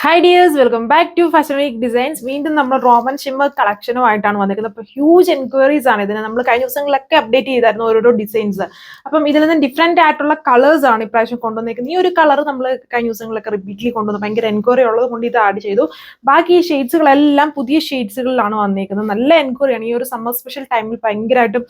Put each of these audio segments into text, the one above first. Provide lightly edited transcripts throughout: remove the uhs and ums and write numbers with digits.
Hi dears, welcome back to fashion week designs. വീണ്ടും നമ്മൾ Roman shimmer കളക്ഷനുമായിട്ടാണ് വന്നിരിക്കുന്നത്. അപ്പോൾ ഹ്യൂജ് എൻക്വയറീസ് ആണ് ഇതിന്. നമ്മൾ കഴിഞ്ഞ ദിവസങ്ങളിലൊക്കെ അപ്ഡേറ്റ് ചെയ്തായിരുന്നു ഓരോരോ ഡിസൈൻസ്. അപ്പം ഇതിൽ നിന്ന് ഡിഫറെന്റ് ആയിട്ടുള്ള കളേഴ്സ് ആണ് ഇപ്രാവശ്യം കൊണ്ടുവന്നിരിക്കുന്നത്. ഈ ഒരു കളർ നമ്മൾ കഴിഞ്ഞ ദിവസങ്ങളിലൊക്കെ റിപ്പീറ്റ്ലി കൊണ്ടുവന്നു, ഭയങ്കര എൻക്വയറി ഉള്ളത് കൊണ്ട് ഇത് ആഡ് ചെയ്തു. ബാക്കി ഈ ഷെയ്ഡ്സുകളെല്ലാം പുതിയ ഷെയ്ഡ്സുകളിലാണ് വന്നിരിക്കുന്നത്. നല്ല എൻക്വയറിയാണ്. ഈ ഒരു സമ്മർ സ്പെഷ്യൽ ടൈമിൽ ഭയങ്കരമായിട്ടും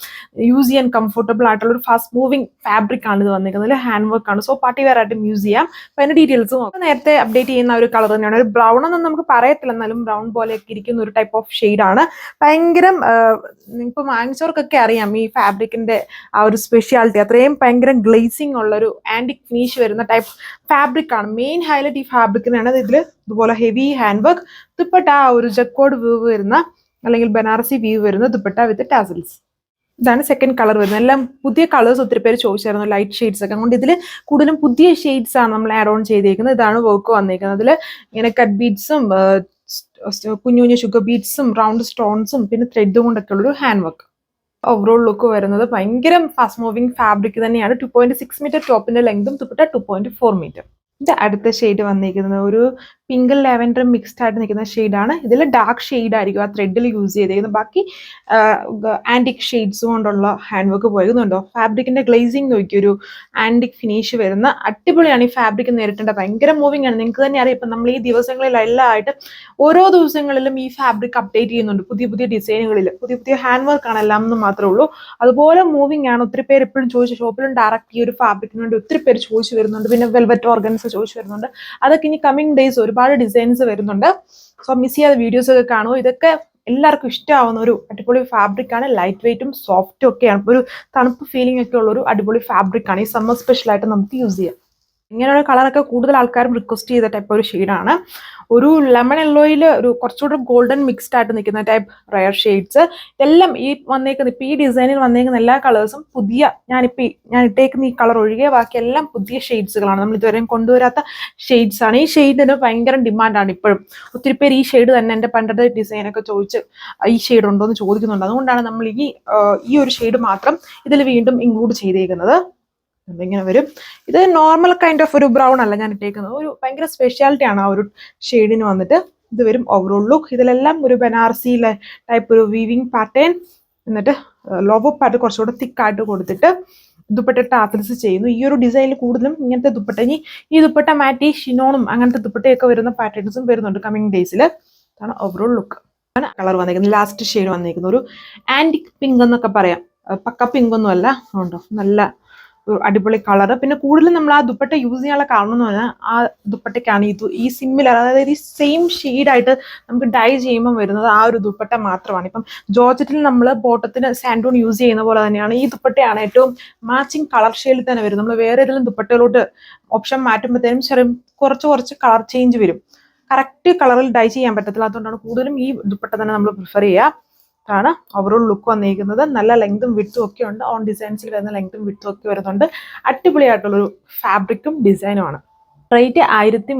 യൂസ് ചെയ്യാൻ കംഫർട്ടബിൾ ആയിട്ടുള്ള ഒരു ഫാസ്റ്റ് മൂവിങ് ഫാബ്രിക് ആണ് ഇത് വന്നിരിക്കുന്നത്. ഹാൻഡ് വർക്ക് ആണ്, സോ പാർട്ടി വെയർ ആയിട്ടും യൂസ് ചെയ്യാം. അപ്പോൾ അതിന്റെ ഡീറ്റെയിൽസും നേരത്തെ അപ്ഡേറ്റ് ചെയ്യുന്ന ഒരു കളർ തന്നെയാണ്. ഒരു ബ്രൗൺ ഒന്നും നമുക്ക് പറയത്തില്ല, എന്നാലും ബ്രൗൺ പോലെയൊക്കെ ഇരിക്കുന്ന ഒരു ടൈപ്പ് ഓഫ് ഷെയ്ഡാണ്. ഭയങ്കര ഇപ്പൊ വാങ്ങിച്ചവർക്കൊക്കെ അറിയാം ഈ ഫാബ്രിക്കിന്റെ ആ ഒരു സ്പെഷ്യാലിറ്റി. അത്രയും ഭയങ്കര ഗ്ലേസിംഗ് ഉള്ള ഒരു ആന്റിക് ഫിനിഷ് വരുന്ന ടൈപ്പ് ഫാബ്രിക് ആണ്. മെയിൻ ഹൈലൈറ്റ് ഈ ഫാബ്രിക്കിനാണ്. ഇതിൽ ഇതുപോലെ ഹെവി ഹാൻഡ് വർക്ക്, ദുപ്പട്ട ആ ഒരു ജക്കോഡ് വ്യൂ വരുന്ന അല്ലെങ്കിൽ ബനാറസി വ്യൂ വരുന്ന ദുപ്പട്ട വിത്ത് ടാസൽസ്. ഇതാണ് സെക്കൻഡ് കളർ വരുന്നത്. എല്ലാം പുതിയ കളേഴ്സ് ഒത്തിരി പേര് ചോദിച്ചായിരുന്നു, ലൈറ്റ് ഷെയ്ഡ്സ് ഒക്കെ. അതുകൊണ്ട് ഇതിൽ കൂടുതലും പുതിയ ഷെയ്ഡ്സ് ആണ് നമ്മൾ ആഡ് ഓൺ ചെയ്തേക്കുന്നത്. ഇതാണ് വർക്ക് വന്നിരിക്കുന്നത്. അതിൽ ഇങ്ങനെ കട്ട് ബീഡ്സും കുഞ്ഞു കുഞ്ഞു ഷുഗർ ബീഡ്സും റൗണ്ട് സ്റ്റോൺസും പിന്നെ ത്രെഡ് കൊണ്ടൊക്കെ ഉള്ളൊരു ഹാൻഡ് വർക്ക്. ഓവറോൾ ലുക്ക് വരുന്നത് ഭയങ്കര ഫാസ്റ്റ് മൂവിങ് ഫാബ്രിക് തന്നെയാണ്. 2.6 മീറ്റർ ടോപ്പിന്റെ ലെങ്തും ദുപ്പട്ട 2.4 മീറ്റർ. ഇത് അടുത്ത ഷെയ്ഡ് വന്നിരിക്കുന്നത് ഒരു പിങ്ക് ലാവൻഡർ മിക്സ്ഡ് ആയിട്ട് നിൽക്കുന്ന ഷെയ്ഡാണ്. ഇതിൽ ഡാർക്ക് ഷെയ്ഡ് ആയിരിക്കും ആ ത്രെഡിൽ യൂസ് ചെയ്തിരിക്കുന്നത്. ബാക്കി ആന്റിക് ഷെയ്ഡ്സ് കൊണ്ടുള്ള ഹാൻഡ് വർക്ക് പോയിരുന്നുണ്ടോ. ഫാബ്രിക്കിന്റെ ഗ്ലേസിംഗ് നോക്കി ഒരു ആന്റിക് ഫിനിഷ് വരുന്ന അടിപൊളിയാണ്. ഈ ഫാബ്രിക് നേരിട്ടേണ്ട ഭയങ്കര മൂവിങ് ആണ്. നിങ്ങൾക്ക് തന്നെ അറിയാം, ഇപ്പം നമ്മൾ ഈ ദിവസങ്ങളിലെല്ലാം ആയിട്ട് ഓരോ ദിവസങ്ങളിലും ഈ ഫാബ്രിക് അപ്ഡേറ്റ് ചെയ്യുന്നുണ്ട്. പുതിയ പുതിയ ഡിസൈനുകളിൽ പുതിയ പുതിയ ഹാൻഡ് വർക്ക് ആണ് എല്ലാം എന്ന് മാത്രമേ ഉള്ളൂ. അതുപോലെ മൂവിങ് ആണ്. ഒത്തിരി പേര് എപ്പോഴും ചോദിച്ചു, ഷോപ്പിലും ഡയറക്റ്റ് ഈ ഒരു ഫാബ്രിക്കിന് വേണ്ടി ഒത്തിരി പേര് ചോദിച്ചു വരുന്നുണ്ട്. പിന്നെ വെൽവെറ്റ് ഓർഗൻസ് ചോദിച്ചു വരുന്നുണ്ട്. അതൊക്കെ ഇനി കമ്മിങ് ഡേയ്സ് ഒരുപാട് ഡിസൈൻസ് വരുന്നുണ്ട്. സോ മിസ് ചെയ്യാതെ വീഡിയോസ് ഒക്കെ കാണുമോ. ഇതൊക്കെ എല്ലാവർക്കും ഇഷ്ടമാവുന്ന ഒരു അടിപൊളി ഫാബ്രിക് ആണ്. ലൈറ്റ് വെയിറ്റും സോഫ്റ്റും ഒക്കെയാണ്. ഒരു തണുപ്പ് ഫീലിംഗ് ഒക്കെ ഉള്ള ഒരു അടിപൊളി ഫാബ്രിക് ആണ്. ഈ സമ്മർ സ്പെഷ്യൽ ആയിട്ട് നമുക്ക് യൂസ് ചെയ്യാം. ഇങ്ങനെയുള്ള കളറൊക്കെ കൂടുതൽ ആൾക്കാരും റിക്വസ്റ്റ് ചെയ്ത ടൈപ്പ് ഒരു ഷെയ്ഡാണ്. ഒരു ലെമൺ യെല്ലോയിൽ ഒരു കുറച്ചുകൂടെ ഗോൾഡൻ മിക്സ്ഡ് ആയിട്ട് നിൽക്കുന്ന ടൈപ്പ് റയർ ഷെയ്ഡ്സ്. ഇതെല്ലാം ഈ വന്നേക്കുന്ന ഇപ്പം ഈ ഡിസൈനിൽ വന്നേക്കുന്ന എല്ലാ കളേഴ്സും പുതിയ, ഞാൻ ഇട്ടേക്കുന്ന ഈ കളർ ഒഴികെ ബാക്കി എല്ലാം പുതിയ ഷെയ്ഡ്സുകളാണ്. നമ്മൾ ഇതുവരെയും കൊണ്ടുവരാത്ത ഷെയ്ഡ്സ് ആണ്. ഈ ഷെയ്ഡിന് ഭയങ്കര ഡിമാൻഡാണ് ഇപ്പോഴും. ഒത്തിരി പേര് ഈ ഷെയ്ഡ് തന്നെ എൻ്റെ പണ്ടത്തെ ഡിസൈനൊക്കെ ചോദിച്ച് ഈ ഷെയ്ഡ് ഉണ്ടോ എന്ന് ചോദിക്കുന്നുണ്ട്. അതുകൊണ്ടാണ് നമ്മൾ ഈ ഒരു ഷെയ്ഡ് മാത്രം ഇതിൽ വീണ്ടും ഇൻക്ലൂഡ് ചെയ്തേക്കുന്നത്. ഇങ്ങനെ വരും. ഇത് നോർമൽ കൈൻഡ് ഓഫ് ഒരു ബ്രൗൺ അല്ല ഞാൻ ഇട്ടേക്കുന്നത്. ഒരു ഭയങ്കര സ്പെഷ്യാലിറ്റി ആണ് ആ ഒരു ഷെയ്ഡിന് വന്നിട്ട്. ഇത് വരും ഓവറോൾ ലുക്ക്. ഇതിലെല്ലാം ഒരു ബനാറസിയിലെ ടൈപ്പ് ഒരു വീവിങ് പാറ്റേൺ, എന്നിട്ട് ലോഗോ പാറ്റേൺ കുറച്ചുകൂടെ തിക്കായിട്ട് കൊടുത്തിട്ട് ദുപ്പട്ട ടാസൽസ് ചെയ്യുന്നു. ഈ ഒരു ഡിസൈനിൽ കൂടുതലും ഇങ്ങനത്തെ ദുപ്പട്ട. ഇനി ഈ ദുപ്പട്ട മാറ്റി ഷിനോണും അങ്ങനത്തെ ദുപ്പട്ടയൊക്കെ വരുന്ന പാറ്റേൺസും വരുന്നുണ്ട് കമ്മിങ് ഡേയ്സിൽ. ഇതാണ് ഓവറോൾ ലുക്ക്. ആണ് കളർ വന്നിരിക്കുന്നത്. ലാസ്റ്റ് ഷെയ്ഡ് വന്നിരിക്കുന്നത് ഒരു ആന്റിക് പിങ്ക് എന്നൊക്കെ പറയാം. പക്ക പിങ്ക് ഒന്നും അല്ല. ഉണ്ടോ, നല്ല അടിപൊളി കളർ. പിന്നെ കൂടുതലും നമ്മൾ ആ ദുപ്പട്ട യൂസ് ചെയ്യാനുള്ള കാരണം എന്ന് പറഞ്ഞാൽ ആ ദുപ്പട്ടയ്ക്കാണ് ഈ സിമിലർ, അതായത് ഈ സെയിം ഷെയ്ഡായിട്ട് നമുക്ക് ഡൈ ചെയ്യുമ്പോൾ വരുന്നത് ആ ഒരു ദുപ്പട്ട മാത്രമാണ്. ഇപ്പം ജോർജറ്റിൽ നമ്മൾ ബോട്ടത്തിന് സാൻഡൂൺ യൂസ് ചെയ്യുന്ന പോലെ തന്നെയാണ് ഈ ദുപ്പട്ടയാണ് ഏറ്റവും മാച്ചിങ് കളർ ഷെയ്ഡിൽ തന്നെ വരും. നമ്മൾ വേറെ ഏതെങ്കിലും ദുപ്പട്ടയിലോട്ട് ഓപ്ഷൻ മാറ്റുമ്പോഴത്തേനും ചെറിയ കുറച്ച് കളർ ചേഞ്ച് വരും. കറക്റ്റ് കളറിൽ ഡൈ ചെയ്യാൻ പറ്റത്തില്ല. അതുകൊണ്ടാണ് കൂടുതലും ഈ ദുപ്പട്ട തന്നെ നമ്മൾ പ്രിഫർ ചെയ്യുക. ാണ് ഓവറോൾ ലുക്ക് വന്നിരിക്കുന്നത്. നല്ല ലെങ്തും വിഡ്ത്തും ഒക്കെ ഉണ്ട്. ഓൺ ഡിസൈൻസിൽ വരുന്ന ലെങ്തും വിഡ്ത്തും ഒക്കെ വരുന്നുണ്ട്. അടിപൊളിയായിട്ടുള്ളൊരു ഫാബ്രിക്കും ഡിസൈനുമാണ്. Rate 1380,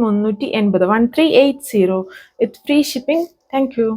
1380 with free shipping. Thank U.